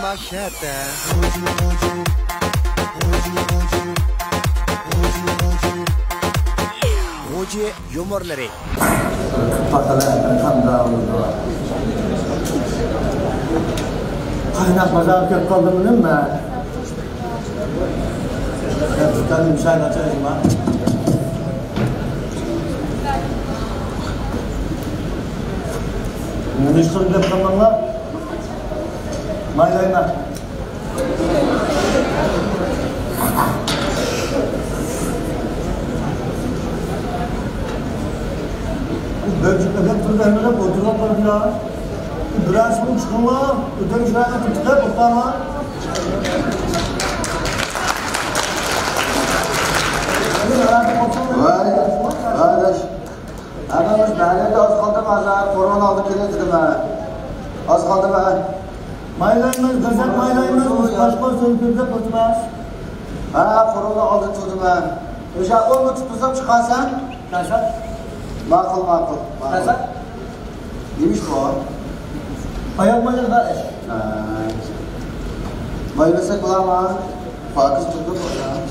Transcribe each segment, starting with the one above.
Facheta. Moji yumorlari. Kaynak pazar köp kaldım değil mi? Tutalım müsaade açayım ben. Müşteri yapılanlar maylaylar. Bölcüklerden turlarına oturmak ya. Biraz mı çıkma? Öteki şuraya tutuklar kurtarma. Vay, kardeş. Hemen ben de az kaldı pazar, korona aldı kilitledim ben. Az kaldı ben. Maylayımız, gazet maylayımız, başka sözlükte kurtulmaz. Ha, korona aldı tuttum ben. Öşek onu tutursam çıkarsan? Kaçak? Makul. Kaçak? Neymiş bu? Ayak maylar kardeş. Maylasak bulamaz. Fakız tuttu mu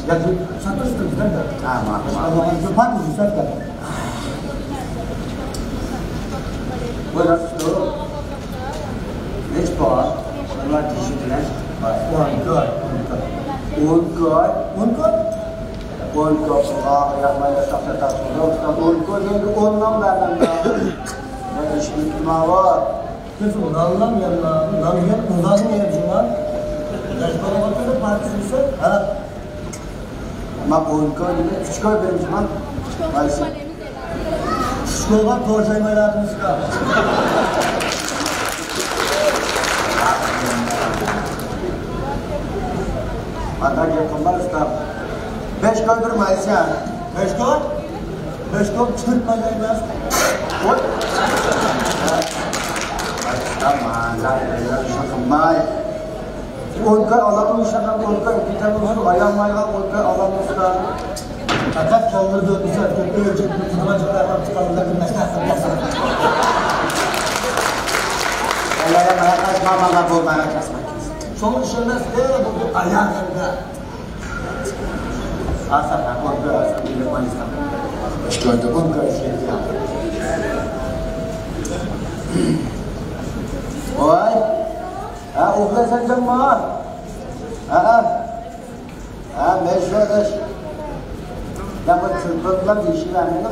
ya? Ya satıştır bizden de. Ha, makul. Fakız yüksek de. Buyurun tuttu. Neç bu? Bunlar dişidiler. Unko, yapmaya sakla unko neydi? Ondan vermem ya. Ne işin kima var? Kızım, nallam yanına, nallam uzanın yercim var. Yaşbara bakıyorsa partisiyse, ha. Ama unko gibi küçük oy benim zaman. Ayşe. Küçük oy var, doğrucayım hayatımız var. Hatta yapılmaz usta. 5 koy durmayız ya. 5 koy? 5 koy, çırpmayacağız. Oy. Tamam, zaten şakımay. Unko alalım şakam, unko kitabımız ayağım ayağım unko alalım usta. Fakat kendini dönmüşler, kötü ölçek bir tutmacılardan çıkarırlar, bilmezler, nasıl? Allah'a kaçma, bana bulmaya kaçma. Son işlemez de bu ayağı yanında. Asal, unko asal, bilir mayısam. Çıkardı, unko işledi ya. Oy, ha uflasan canım var. Meşhurdur. Ya bu çırpınlar bir işi vermedi mi?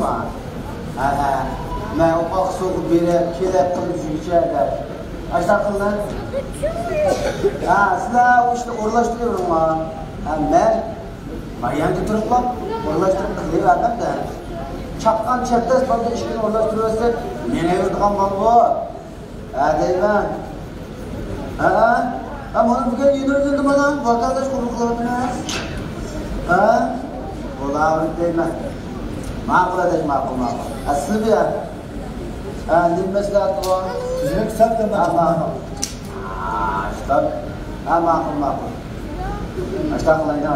Ben ufak soğuk biri, kilep kılıp yükselder. Aşağı kılın. Sizler işte uğraştırıyorum ha. Ben yanında durup lan, uğraştırıp kılıverdim de. Çapkan çeptes bana işini uğraştırırsak, nene yurduğum ben bu. Değil ben. Ama onu bugün yürüdürdüm bana, vatandaş konuklarına. Ola değil ben. Makul edecek makul. Aslı bir yer. Dinmezler bu. Güzel kısa da ben. İşte. Makul. Aşağı kılayın.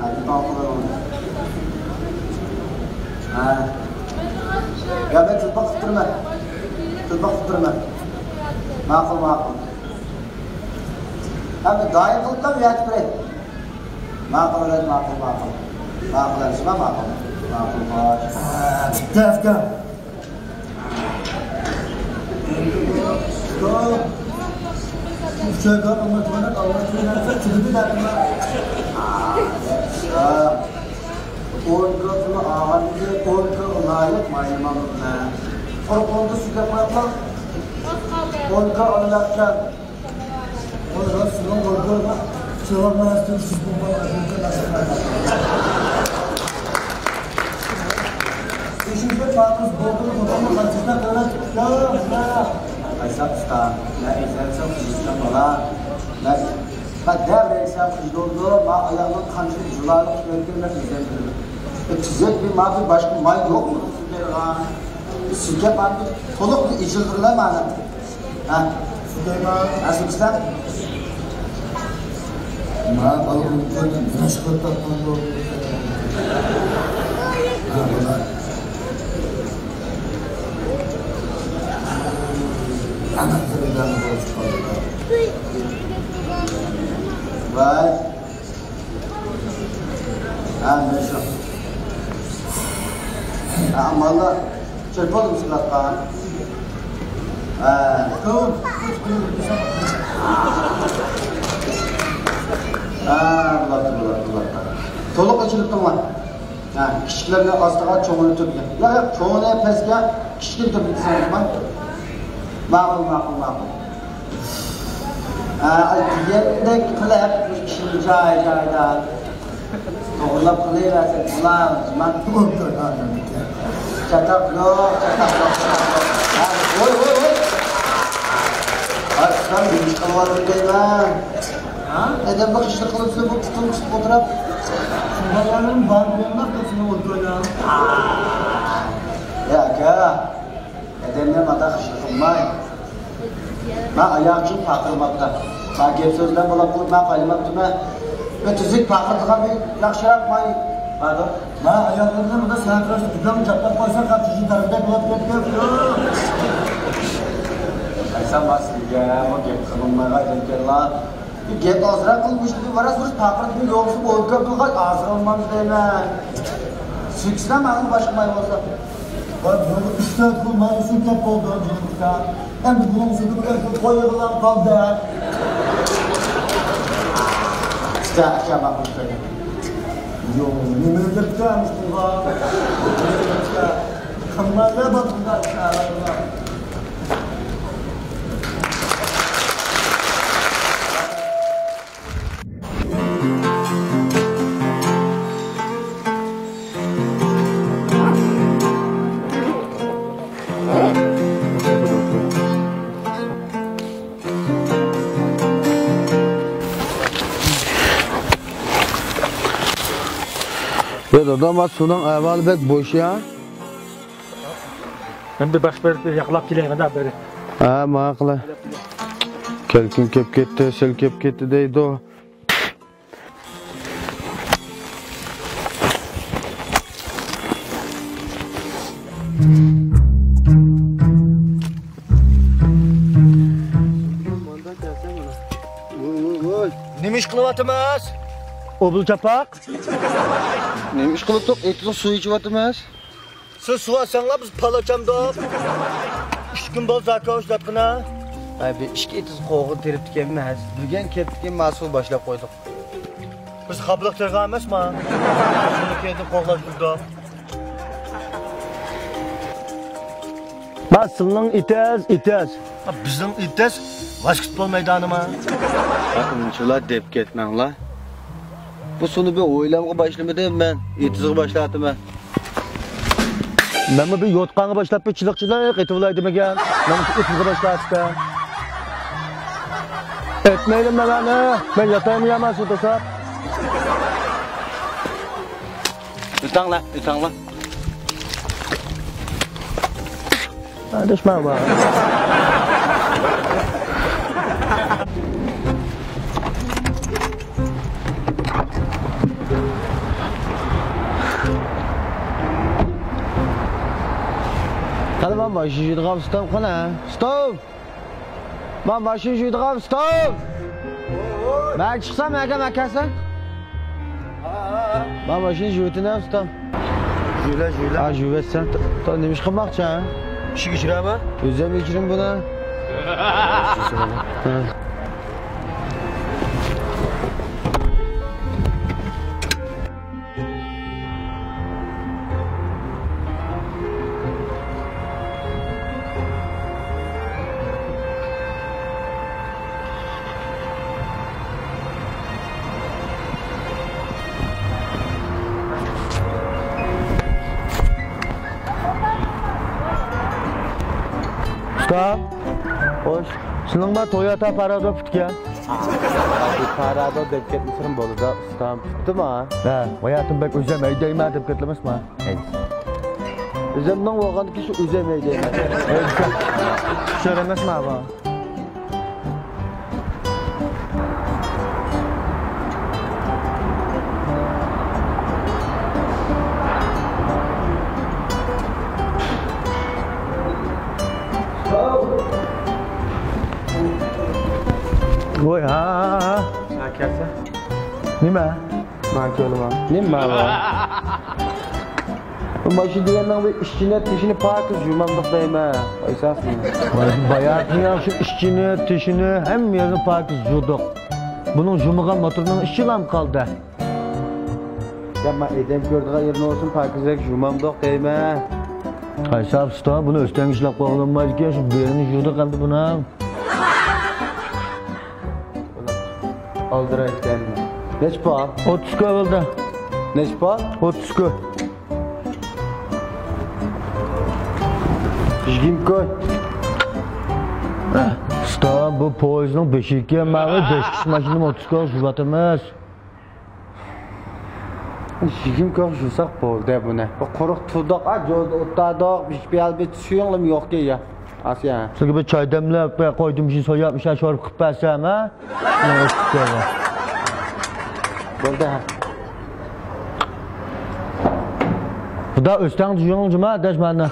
Hadi makul olun. Ya ben tutmak tutturma. Makul. Abi daim kılıp da yat bre. Makul. Makul arasına makul. Makul baş. Bitti Afgan. Bu şeyden anlatılacak çizimi derdim Orkasını ağırlığı, orka layık mayılmamızla. Orkonda süt yapmakla, orka alırken. Orada sıra orada sıra nasıl siz bu İşince farkız doğduğunu fotoğrafı kaçırdan böyle ya. Ayşat usta, ne izlersen kızıştan bala. Ben devreysem kızıldı, ma ayağımın kancını cülarlık yöntemler izlendirim. Çizek bir mavi başka may yok mu? Sütye bana toluk bir içildirler mi anam? Nasıl usta? Ma balım gördüm, naşkırta kondu. Anahtarından borç kaldı. Ben şu. Valla çırpalım sırattan. Tamam. Bulatı. Toluk açılıptın var. Kişilerle astığa çoğunu töpken. Ya çoğunu pesken kişileri töpken var. Makul. Diyerek kılıp kişinin caydan. Doğrulap kılıversin. Ulan zaman. Çatak yok. Oy. Aslan bir iş kalmadı değil mi? Neden bakışlı kılıpsın bu tutup oturup? Bayanın balkonuna kısmı oturuyor. Ya edemem ada kışlıkılmay. Ben ayakçı pakırmakta. Ben gep sözden bulap kurma kaymaktım. Ve tüzük pakırdığa bir yakşı yapmay. Pardon. Ben ayaklarından da sen tıraşı tutam çatlak koysan kaçıcı tarafta bulap yapıyor. Sen basın ya, o gep kılınmaya gel lan. Bir gep azra kılmış gibi var, sonra pakırdı bir yolsu boyu köpüğü azra olmamız değil mi? Süksüne mağın başımayı olsa. Bak böyle 3 saat kılmayı sürtep oldu öncelikle. Hem de bunun sütü koyulan kaldı. İşte akşam bakmış böyle. Yok, ne yapacağız burada? Kılmayla bakımda çağırdılar. Adam sudan evvel bek boş ya. Ben bir baş verip yaklap geleyim de beri. Ha makla. Kelkin kep ketdi, sel kep ketdi deydi o. Nima ish qilyapmiz? Obul çapak. Nima ish qilib turib, etni suv ichyapmiz? Siz suv olsanglar biz palachamda. 3 kun bo'l zakot ishlatqina. Abi ishga etiz qo'g'in teribdik emas. Bugun ketdik, mas'ul boshlab qo'ydik. Biz qabliq tergan emasmi? Shuni keyin qo'g'lash turdi. Basılın itez. Bizning itis basketbol maydonimi? Bakın şular dep ketmang la. Bu sunu bir o'ylamga boshlamadim men, etizga boshladim men. Ben bir yotqanğa başlap bir çılıkçılık etivilaydım ekan. Ben etizga başlattım. Etmeydim beni. Ben yatayım yaman su tasap. Ütang la. Düşman var. Hadi ben başı juydigan stov qana. Stov. Ben başı juydigan stov. Ben çıksam makasa. Ben başını juydigan stov. Juyla. Ha juyvetsen. Ta neymiş qilmoqchi ha? Ishga kirami? O'zim ichirim buni. Stop. Hoş. Senin bana Toyota Parado tutken. Parado dep ketmişim boluda ustam tuttu mu? Ha, hayatım bek özemey deyme dep ketlemez mi? Özemden olğandı ki şu özemey deyme. Şöyle mi abi? Oy ha. Kelsa. Nima? Ben kelime. Ne mi var? Bu başı diyenler bir işçine tişini pakız yumamdık deyme. Esas mı? Bayatın yaxşı işçini, tişini hem yerini pakız yuduk. Bunun jumuğa motorunun işçi mı kaldı? Ya ben edem gördüğü yerine olsun pakızak yumamdık deyme. Qaysab usta buni o'stan ishlab qo'yolmaydi ekan, shu berini juda qildi buni. Aldıraytganmi? Nech pul? 30 ga bo'ldi. Nech pul? 30 ga. Jigim koy. Usta bu poyezdning beshikka ma'lum 5 kishi mashinani 30 ga juvatamiz. Jigim koy jusak bo'ldi buni. Bu quruq turdoq, jo'da o'tadiq, bir suyunlim yo'q ya. Asya. Sizga bir choy damlab qo'ydim, shu so'yab, shorib qilib bersam, ha? Bo'ldi. Xudo o'stan juma dashmanni.